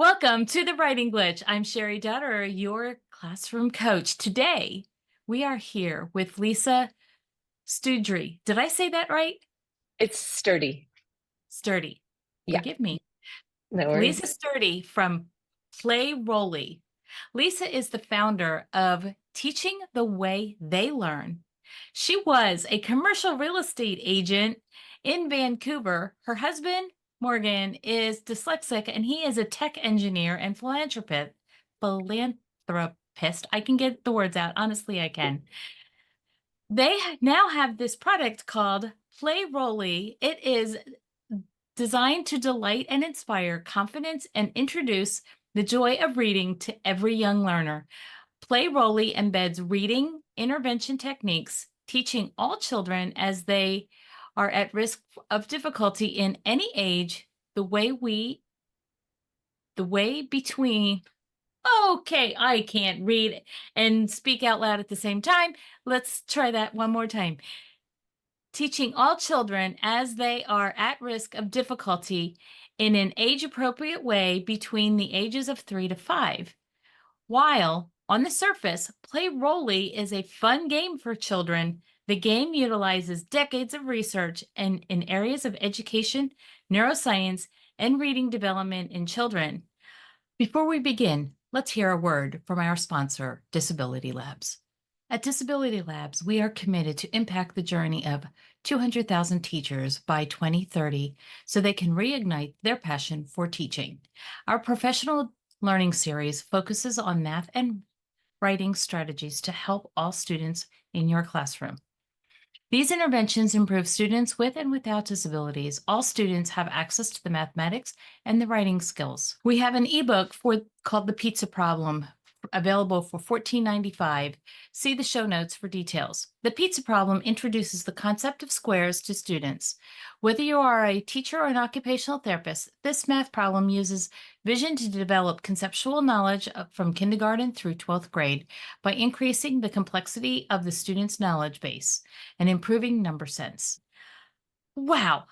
Welcome to the Writing Glitch. I'm Cheri Dotterer, your classroom coach. Today, we are here with Lisa Studry. Did I say that right? It's sturdy. Sturdy. Yeah, Forgive me. no Lisa worries. Sturdy from PlayRoly. Lisa is the founder of Teaching the Way They Learn. She was a commercial real estate agent in Vancouver. Her husband, Morgan, is dyslexic and he is a tech engineer and philanthropist. I can get the words out. Honestly, I can. They now have this product called PlayRoly. It is designed to delight and inspire confidence and introduce the joy of reading to every young learner. PlayRoly embeds reading intervention techniques, teaching all children as they are at risk of difficulty in any age, the way between. Okay, I can't read and speak out loud at the same time. Let's try that one more time. Teaching all children as they are at risk of difficulty in an age appropriate way between the ages of 3 to 5. While on the surface, Play Roly is a fun game for children, the game utilizes decades of research and in areas of education, neuroscience, and reading development in children. Before we begin, let's hear a word from our sponsor, Disability Labs. At Disability Labs, we are committed to impact the journey of 200,000 teachers by 2030 so they can reignite their passion for teaching. Our professional learning series focuses on math and writing strategies to help all students in your classroom. These interventions improve students with and without disabilities. All students have access to the mathematics and the writing skills. We have an ebook called The Pizza Problem, available for $14.95. See the show notes for details. The Pizza Problem introduces the concept of squares to students. Whether you are a teacher or an occupational therapist, this math problem uses vision to develop conceptual knowledge from kindergarten through 12th grade by increasing the complexity of the student's knowledge base and improving number sense. Wow.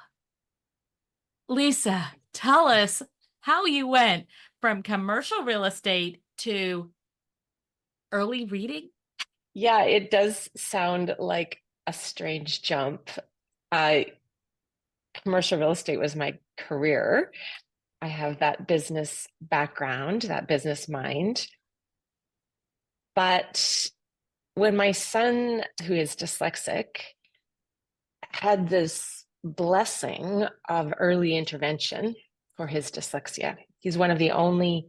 Lisa, tell us how you went from commercial real estate to early reading. Yeah, it does sound like a strange jump. I Commercial real estate was my career. I have that business background, that business mind. But when my son, who is dyslexic, had this blessing of early intervention for his dyslexia, he's one of the only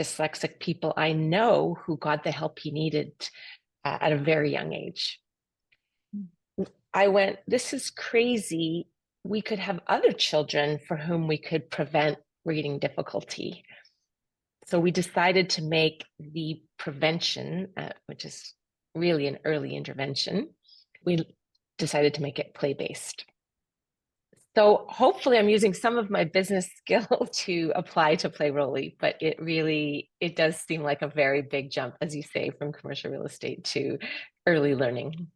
dyslexic people I know who got the help he needed at a very young age. I went, this is crazy. We could have other children for whom we could prevent reading difficulty. So we decided to make the prevention, which is really an early intervention, we decided to make it play-based. So hopefully I'm using some of my business skill to apply to PlayRoly, but it does seem like a very big jump, as you say, from commercial real estate to early learning.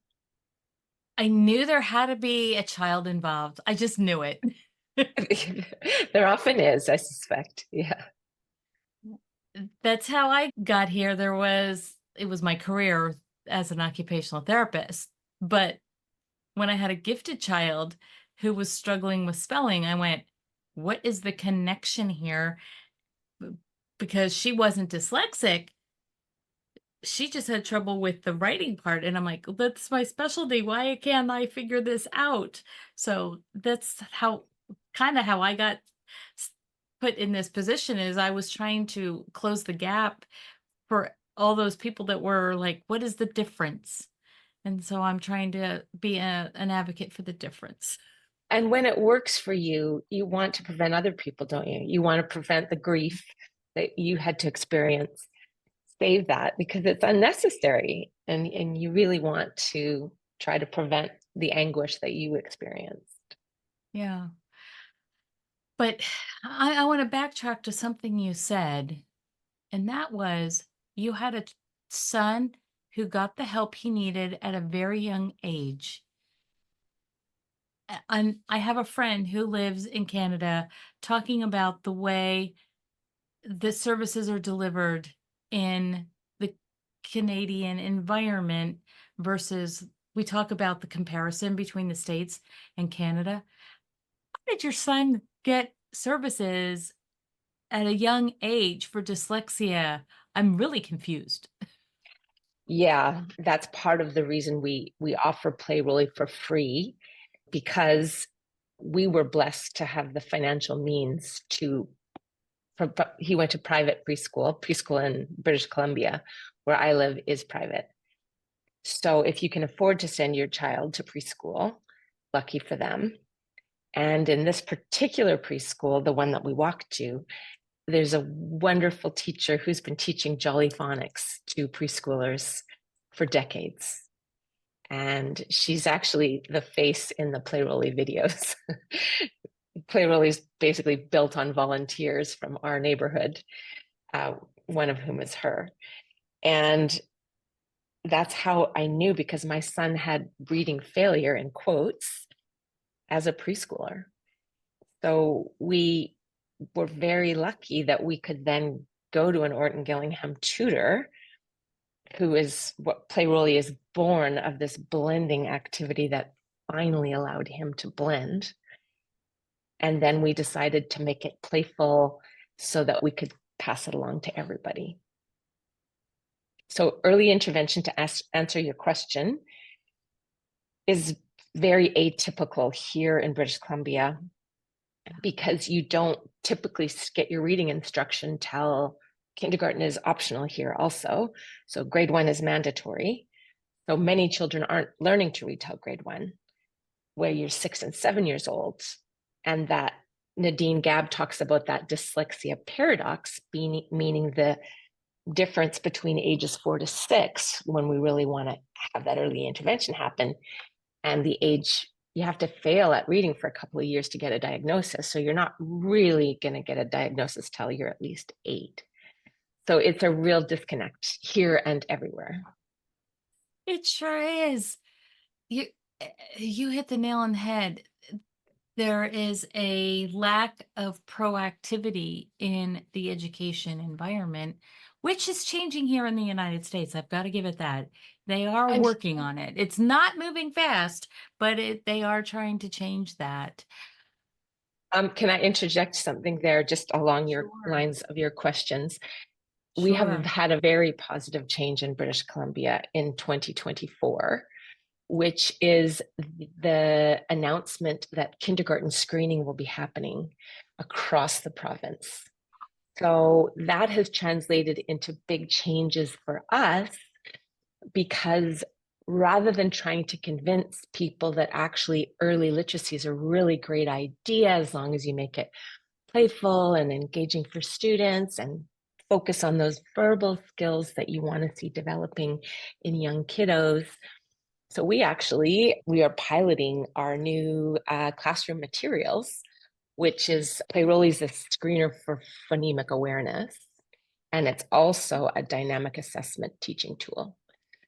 I knew there had to be a child involved. I just knew it. There often is, I suspect. Yeah. That's how I got here. It was my career as an occupational therapist. But when I had a gifted child who was struggling with spelling, I went, what is the connection here? Because she wasn't dyslexic, she just had trouble with the writing part. And I'm like, that's my specialty. Why can't I figure this out? So that's how I got put in this position is I was trying to close the gap for all those people that were like, what is the difference? And so I'm trying to be an advocate for the difference. And when it works for you, you want to prevent other people, don't you? You want to prevent the grief that you had to experience. Save that because it's unnecessary. And you really want to try to prevent the anguish that you experienced. Yeah. But I want to backtrack to something you said, and that was you had a son who got the help he needed at a very young age. And I have a friend who lives in Canada talking about the way the services are delivered in the Canadian environment versus we talk about the comparison between the States and Canada. How did your son get services at a young age for dyslexia? I'm really confused. Yeah, that's part of the reason we offer PlayRoly for free, because we were blessed to have the financial means to. He went to private preschool. Preschool in British Columbia, where I live, is private. So if you can afford to send your child to preschool, lucky for them. And in this particular preschool, the one that we walked to, there's a wonderful teacher who's been teaching Jolly Phonics to preschoolers for decades. And she's actually the face in the PlayRoly videos. PlayRoly is basically built on volunteers from our neighborhood, one of whom is her. And that's how I knew, because my son had reading failure in quotes as a preschooler. So we were very lucky that we could then go to an Orton Gillingham tutor, who is what PlayRoly is born of, this blending activity that finally allowed him to blend. And then we decided to make it playful so that we could pass it along to everybody. So early intervention, to answer your question, is very atypical here in British Columbia, because you don't typically get your reading instruction till kindergarten is optional here also. So grade 1 is mandatory. So many children aren't learning to read till grade 1, where you're 6 and 7 years old. And that Nadine Gabb talks about that dyslexia paradox, meaning the difference between ages 4 to 6, when we really want to have that early intervention happen, and the age you have to fail at reading for a couple of years to get a diagnosis. So you're not really going to get a diagnosis till you're at least 8. So it's a real disconnect here and everywhere. It sure is. You you hit the nail on the head. There is a lack of proactivity in the education environment, which is changing here in the United States. I've got to give it that. They are And working on it. It's not moving fast, but they are trying to change that. can I interject something there, just along your Sure. lines of your questions? We have Sure. had a very positive change in British Columbia in 2024, which is the announcement that kindergarten screening will be happening across the province. So that has translated into big changes for us, because rather than trying to convince people that actually early literacy is a really great idea, as long as you make it playful and engaging for students and focus on those verbal skills that you want to see developing in young kiddos. So we are piloting our new classroom materials, which is PlayRoly is a screener for phonemic awareness, and it's also a dynamic assessment teaching tool.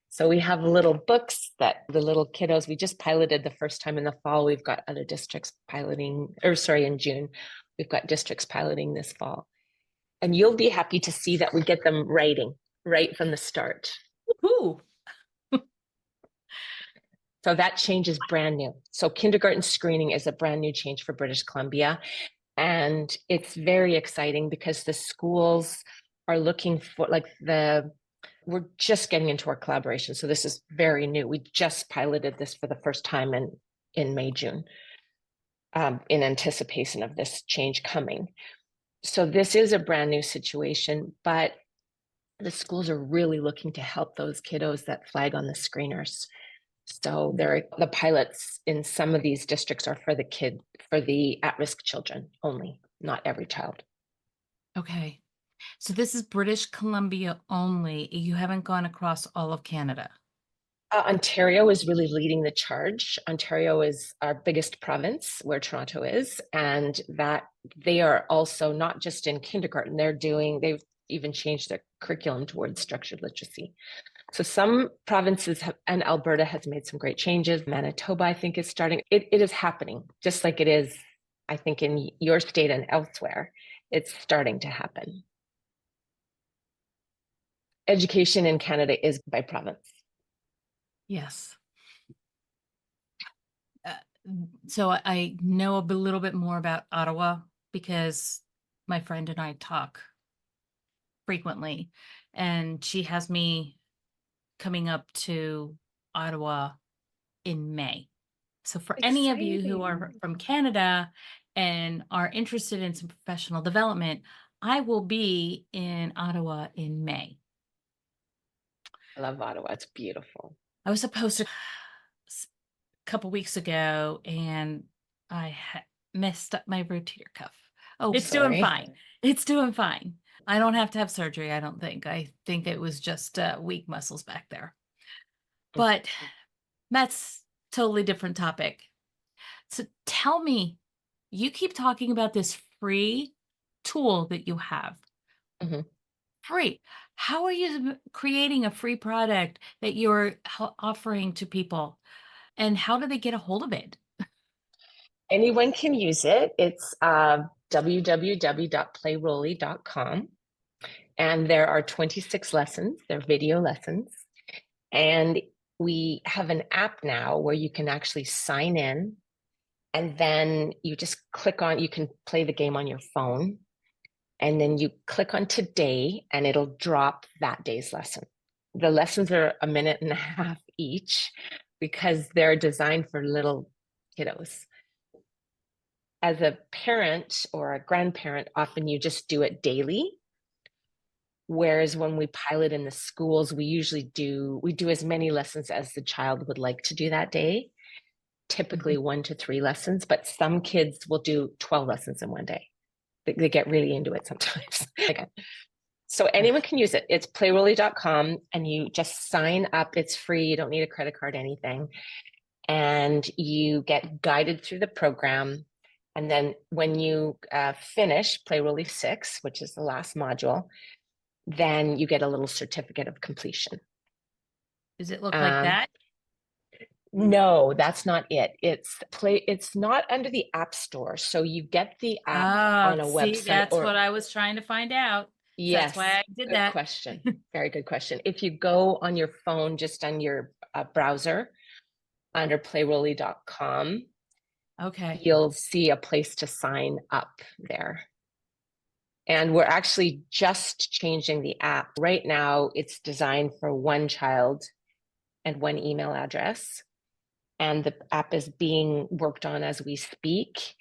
So we have little books that the little kiddos, we just piloted the first time in the fall. We've got other districts piloting, in June. We've got districts piloting this fall. And you'll be happy to see that we get them writing right from the start. Ooh. So that change is brand new. So kindergarten screening is a brand new change for British Columbia. And it's very exciting, because the schools are looking for, we're just getting into our collaboration. So this is very new. We just piloted this for the first time in May, June, in anticipation of this change coming. So this is a brand new situation, but the schools are really looking to help those kiddos that flag on the screeners. So the pilots in some of these districts are for the at-risk children only, not every child. Okay. So this is British Columbia only. You haven't gone across all of Canada. Ontario is really leading the charge. Ontario is our biggest province, where Toronto is, and that they are also not just in kindergarten. They've even changed their curriculum towards structured literacy. So some provinces and Alberta has made some great changes. Manitoba, I think, is starting. It is happening, just like it is, I think, in your state and elsewhere. It's starting to happen. education in Canada is by province. Yes. Uh, so I know a little bit more about Ottawa because my friend and I talk frequently, and she has me coming up to Ottawa in May. So for any of you who are Exciting. from Canada and are interested in some professional development, I will be in Ottawa in May. I love Ottawa. It's beautiful. I was supposed to a couple weeks ago and I messed up my rotator cuff. Oh, it's doing Sorry. fine. It's doing fine. I don't have to have surgery, I don't think. I think it was just weak muscles back there. But that's totally different topic. So tell me, you keep talking about this free tool that you have. Mhm. Free. How are you creating a free product that you're offering to people? And how do they get a hold of it? Anyone can use it. It's www.playroly.com. And there are 26 lessons. They're video lessons. And we have an app now where you can actually sign in, and then you just click on, you can play the game on your phone, and then you click on today and it'll drop that day's lesson. The lessons are a minute and a half each because they're designed for little kiddos. As a parent or a grandparent, often you just do it daily. Whereas when we pilot in the schools, we do as many lessons as the child would like to do that day, typically 1 to 3 lessons, but some kids will do 12 lessons in one day. They get really into it sometimes. So anyone can use it. It's playroly.com and you just sign up. It's free. You don't need a credit card, anything. And you get guided through the program. And then when you finish PlayRoly 6, which is the last module, then you get a little certificate of completion. Does it look like that? No, that's not it. It's not under the App Store. So you get the app Oh, on a see, website that's or what I was trying to find out. So that's why yes, I did good that. question. Very good question. If you go on your phone, just on your browser under playroly.com, Okay. you'll see a place to sign up there. And we're actually just changing the app. Right now, it's designed for one child and one email address. And the app is being worked on as we speak.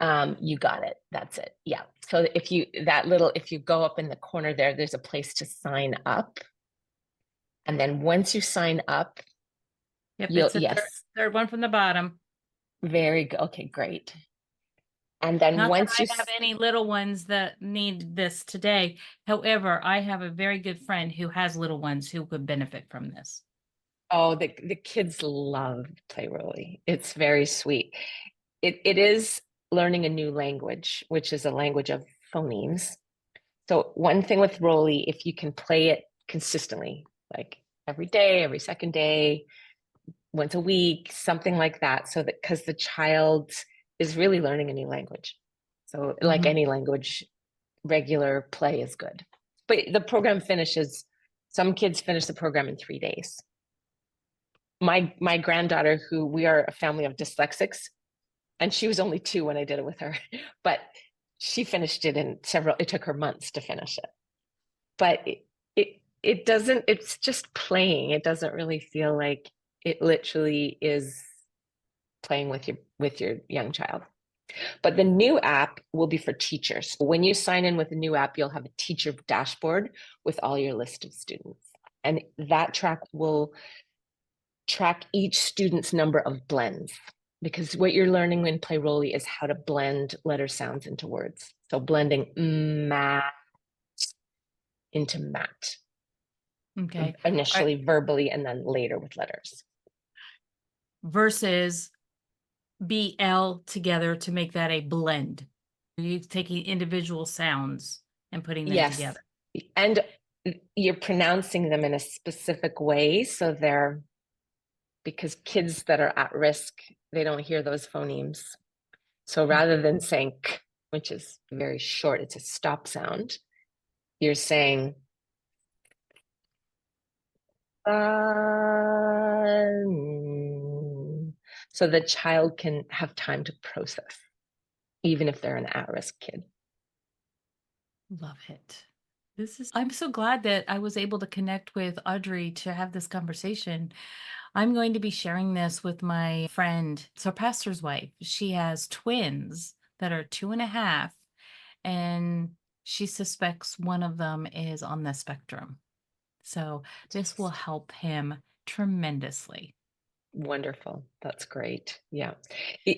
You got it. That's it. Yeah. So if you go up in the corner there, there's a place to sign up. And then once you sign up, Yep, you'll, it's the yes, third one from the bottom. very good. Okay, great. And then Not that once you, I have any little ones that need this today. However, I have a very good friend who has little ones who could benefit from this. oh, the kids love PlayRoly. It's very sweet. It is learning a new language, which is a language of phonemes. So one thing with Roly, if you can play it consistently, like every day, every second day, once a week, something like that, so that because the child is really learning a new language. So like any language, regular play is good. But the program finishes, some kids finish the program in 3 days. My granddaughter, who we are a family of dyslexics, and she was only 2 when I did it with her, but she finished it it took her months to finish it. But it doesn't, it's just playing. It doesn't really feel like it literally is playing with your young child. But the new app will be for teachers. When you sign in with the new app, you'll have a teacher dashboard with all your list of students. And that track will track each student's number of blends, because what you're learning in PlayRoly is how to blend letter sounds into words. So blending mat into mat, Okay. initially verbally and then later with letters. Versus BL together to make that a blend. You're taking individual sounds and putting them Yes. together. And you're pronouncing them in a specific way. So because kids that are at risk, they don't hear those phonemes. So rather than saying k, which is very short, it's a stop sound, you're saying So the child can have time to process, even if they're an at-risk kid. Love it. I'm so glad that I was able to connect with Audrey to have this conversation. I'm going to be sharing this with my friend, it's our pastor's wife. She has twins that are 2.5, and she suspects one of them is on the spectrum. So this will help him tremendously. Wonderful. That's great. Yeah.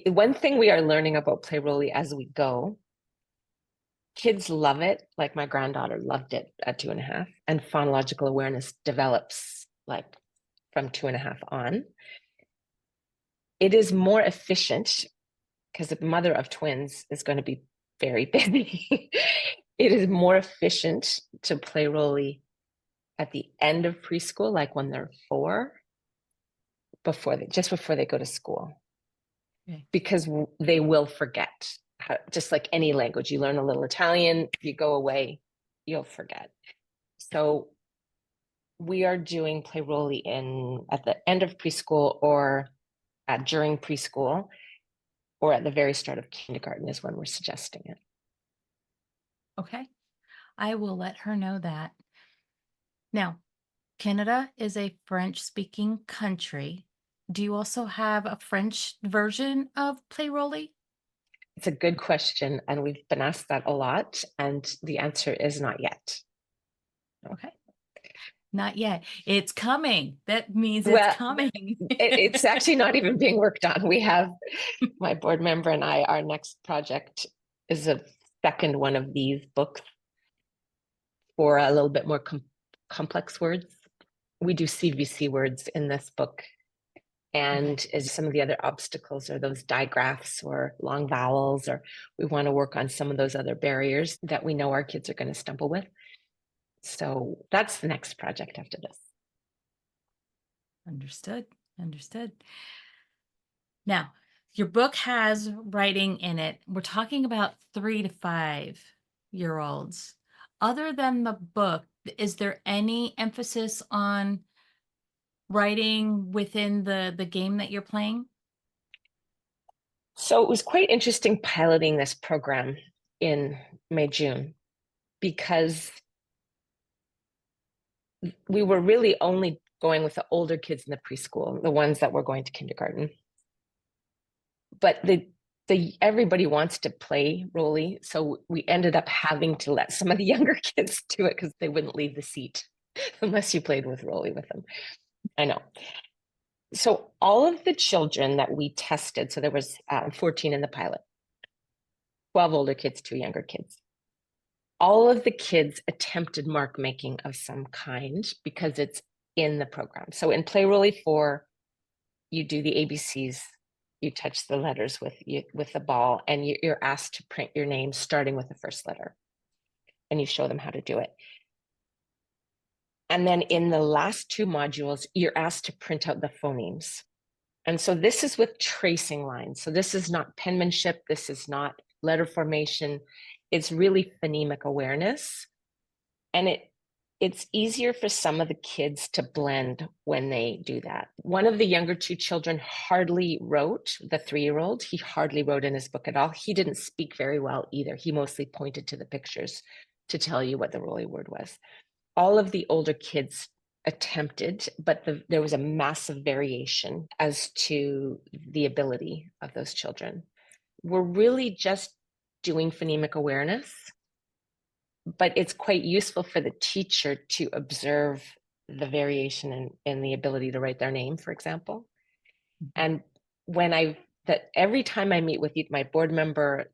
One thing we are learning about PlayRoly as we go, kids love it. Like my granddaughter loved it at 2.5, and phonological awareness develops like from 2.5 on. It is more efficient because the mother of twins is going to be very busy. It is more efficient to play Roly at the end of preschool, like when they're 4, just before they go to school, Okay. because they will forget. Just like any language, you learn a little Italian, if you go away, you'll forget. So we are doing play Roly at the end of preschool or during preschool, or at the very start of kindergarten is when we're suggesting it. Okay. I will let her know that. Now, Canada is a French speaking country. Do you also have a French version of PlayRoly? It's a good question, and we've been asked that a lot, and the answer is not yet. Okay. Not yet. It's coming. That means it's Well, coming. it's actually not even being worked on. We have my board member and I, our next project is a second one of these books for a little bit more complex words. We do CVC words in this book. And Okay. as some of the other obstacles are those digraphs or long vowels, or we want to work on some of those other barriers that we know our kids are going to stumble with. So that's the next project after this. Understood. Understood. Now, your book has writing in it. We're talking about 3 to 5 year olds. Other than the book, is there any emphasis on writing within the game that you're playing? So it was quite interesting piloting this program in May, June, because we were really only going with the older kids in the preschool, the ones that were going to kindergarten. But everybody wants to play Roly, so we ended up having to let some of the younger kids do it because they wouldn't leave the seat unless you played with Roly with them. I know. So all of the children that we tested, so there was 14 in the pilot, 12 older kids, 2 younger kids. All of the kids attempted mark making of some kind because it's in the program. So in Play Roly 4, you do the ABCs, you touch the letters with the ball, and you're asked to print your name starting with the first letter, and you show them how to do it. And then in the last 2 modules, you're asked to print out the phonemes. And so this is with tracing lines. So this is not penmanship. This is not letter formation. It's really phonemic awareness. And it's easier for some of the kids to blend when they do that. One of the younger 2 children hardly wrote, the 3-year-old, he hardly wrote in his book at all. He didn't speak very well either. He mostly pointed to the pictures to tell you what the Roly word was. All of the older kids attempted, but there was a massive variation as to the ability of those children. We're really just doing phonemic awareness, but it's quite useful for the teacher to observe the variation in the ability to write their name, for example. And every time I meet with my board member,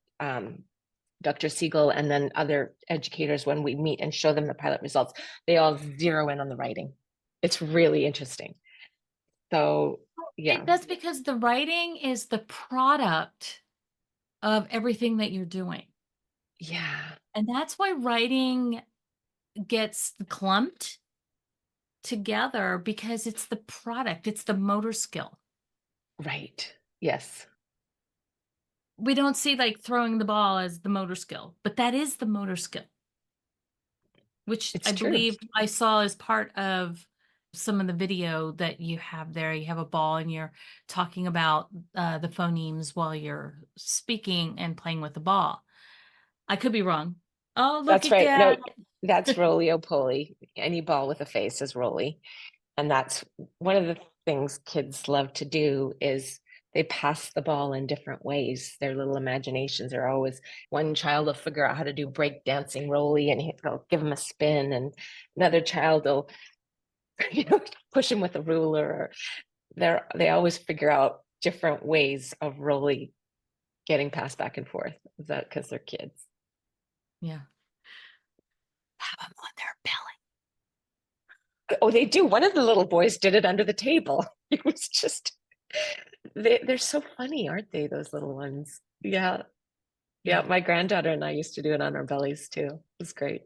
Dr. Siegel, and then other educators, when we meet and show them the pilot results, they all zero in on the writing. It's really interesting. So, yeah. That's because the writing is the product of everything that you're doing. Yeah. And that's why writing gets clumped together because it's the product, it's the motor skill. Right. Yes. We don't see like throwing the ball as the motor skill, but that is the motor skill, which It's I true. believe I saw as part of some of the video that you have there, you have a ball and you're talking about the phonemes while you're speaking and playing with the ball. I could be wrong. Oh, look That's at right. that. No, that's Roly Poly. Any ball with a face is Roly. And that's one of the things kids love to do is they pass the ball in different ways. Their little imaginations are always one child will figure out how to do break dancing Roly and they'll give him a spin, and another child will, you know, push him with a ruler. Or they always figure out different ways of Roly getting passed back and forth. Is that because they're kids? Yeah. Have them on their belly. Oh, they do. One of the little boys did it under the table. It was just they're so funny, aren't they, those little ones? Yeah. Yeah, Yeah. my granddaughter and I used to do it on our bellies too. It was great.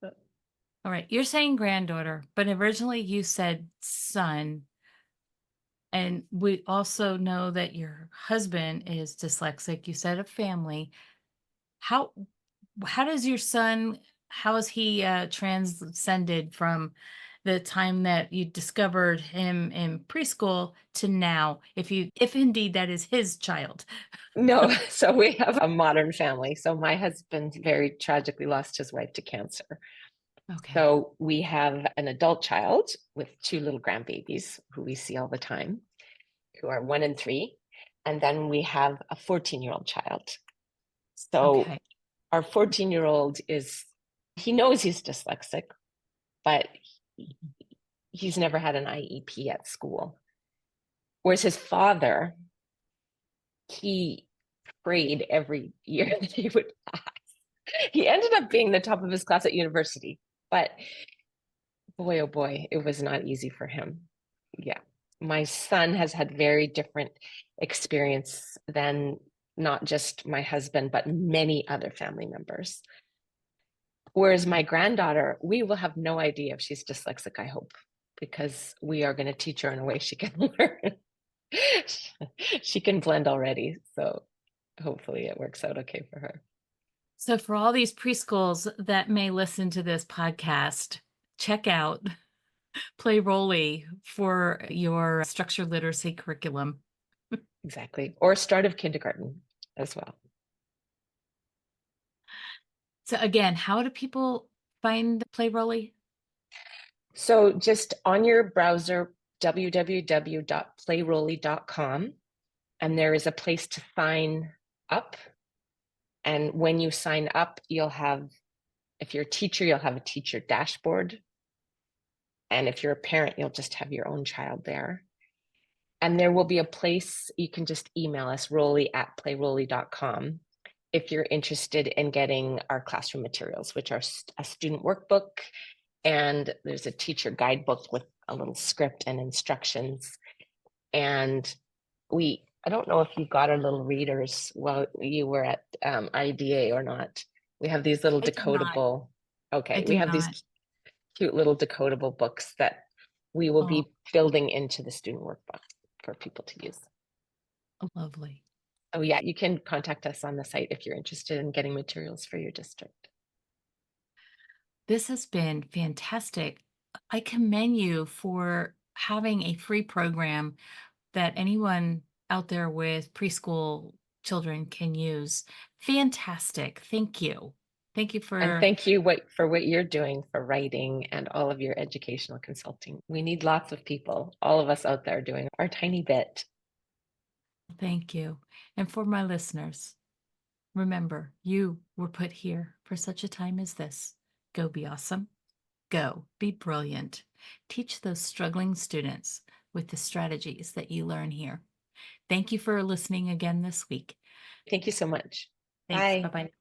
All right. You're saying granddaughter, but originally you said son. And we also know that your husband is dyslexic. You said a family. How how does your son, how is he transcended from the time that you discovered him in preschool to now, if indeed that is his child? No, so we have a modern family. So my husband very tragically lost his wife to cancer. Okay. So we have an adult child with two little grandbabies who we see all the time, who are 1 and 3. And then we have a 14-year-old child. So Okay. our 14-year-old he knows he's dyslexic, but he's never had an IEP at school. Whereas his father, he prayed every year that he would pass. He ended up being the top of his class at university, but boy, oh boy, it was not easy for him. Yeah. My son has had very different experience than not just my husband, but many other family members. Whereas my granddaughter, we will have no idea if she's dyslexic, I hope, because we are going to teach her in a way she can learn. She can blend already. So hopefully it works out okay for her. So for all these preschools that may listen to this podcast, check out PlayRoly for your structured literacy curriculum. Exactly. Or start of kindergarten as well. So again, how do people find PlayRoly? So just on your browser, www.playroly.com, and there is a place to sign up. And when you sign up, if you're a teacher, you'll have a teacher dashboard. And if you're a parent, you'll just have your own child there. And there will be a place you can just email us, roly@playroly.com, if you're interested in getting our classroom materials, which are a student workbook, and there's a teacher guidebook with a little script and instructions. And I don't know if you got our little readers while you were at IDA or not. We have these little I did not. decodable, I okay, we did have these not. cute little decodable books that we will Oh, be building into the student workbook for people to use. lovely. Oh yeah, you can contact us on the site if you're interested in getting materials for your district. This has been fantastic. I commend you for having a free program that anyone out there with preschool children can use. Fantastic. Thank you. Thank you And for, thank you for what you're doing for writing and all of your educational consulting. We need lots of people, all of us out there doing our tiny bit. thank you. And for my listeners, remember, you were put here for such a time as this. Go be awesome. Go be brilliant. Teach those struggling students with the strategies that you learn here. Thank you for listening again this week. Thank you so much. Thanks. Bye Bye. bye.